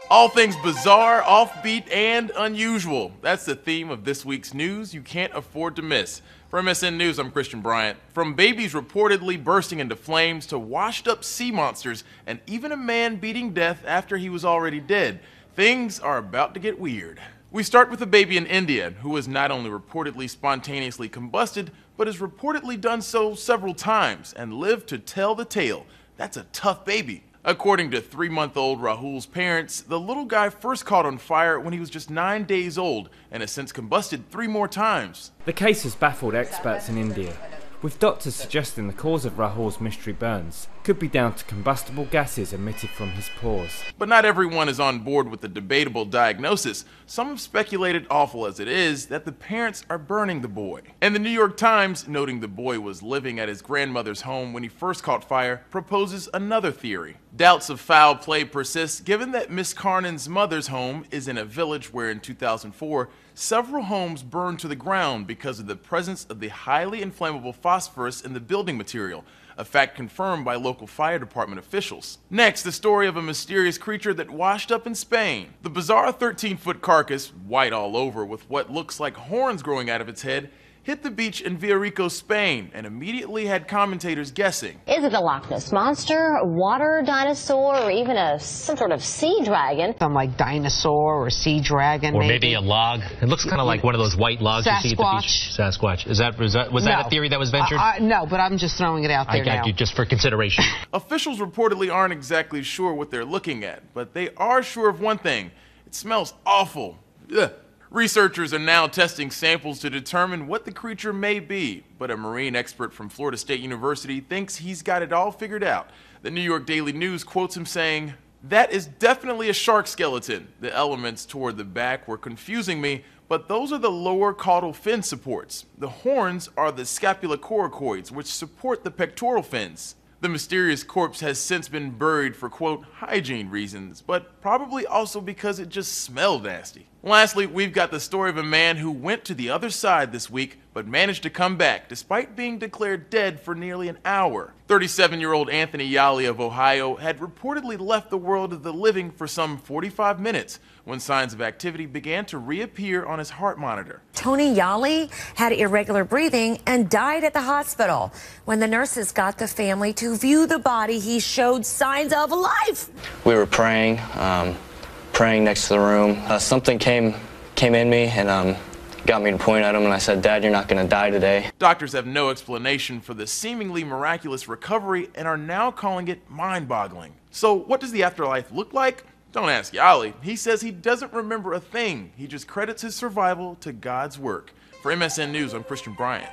All things bizarre, offbeat, and unusual. That's the theme of this week's news you can't afford to miss. For MSN News, I'm Christian Bryant. From babies reportedly bursting into flames to washed up sea monsters and even a man beating death after he was already dead, things are about to get weird. We start with a baby in India who was not only reportedly spontaneously combusted, but has reportedly done so several times and lived to tell the tale. That's a tough baby. According to 3-month-old Rahul's parents, the little guy first caught on fire when he was just 9 days old and has since combusted 3 more times. The case has baffled experts in India, with doctors suggesting the cause of Rahul's mystery burns could be down to combustible gases emitted from his pores. But not everyone is on board with the debatable diagnosis. Some have speculated, awful as it is, that the parents are burning the boy. And the New York Times, noting the boy was living at his grandmother's home when he first caught fire, proposes another theory. Doubts of foul play persist given that Miss Carnan's mother's home is in a village where in 2004, several homes burned to the ground because of the presence of the highly inflammable phosphorus in the building material, a fact confirmed by local fire department officials. Next, the story of a mysterious creature that washed up in Spain. The bizarre 13-foot carcass, white all over with what looks like horns growing out of its head, hit the beach in Villarico, Spain, and immediately had commentators guessing. Is it a Loch Ness monster, a water dinosaur, or even some sort of sea dragon? Some like dinosaur or sea dragon, or maybe a log. It looks kind of like one of those white logs you see at the beach. Sasquatch. Was that a theory that was ventured? No, but I'm just throwing it out there now. Just for consideration. Officials reportedly aren't exactly sure what they're looking at, but they are sure of one thing. It smells awful. Ugh. Researchers are now testing samples to determine what the creature may be, but a marine expert from Florida State University thinks he's got it all figured out. The New York Daily News quotes him saying, "That is definitely a shark skeleton. The elements toward the back were confusing me, but those are the lower caudal fin supports. The horns are the scapulocoracoids, which support the pectoral fins." The mysterious corpse has since been buried for, quote, hygiene reasons, but probably also because it just smelled nasty. Lastly, we've got the story of a man who went to the other side this week, but managed to come back despite being declared dead for nearly an hour. 37-year-old Anthony Yali of Ohio had reportedly left the world of the living for some 45 minutes when signs of activity began to reappear on his heart monitor. Tony Yali had irregular breathing and died at the hospital. When the nurses got the family to view the body, he showed signs of life. We were praying next to the room. Something came in me and got me to point at him, and I said, "Dad, you're not going to die today." Doctors have no explanation for the seemingly miraculous recovery and are now calling it mind-boggling. So what does the afterlife look like? Don't ask Yali. He says he doesn't remember a thing. He just credits his survival to God's work. For MSN News, I'm Christian Bryant.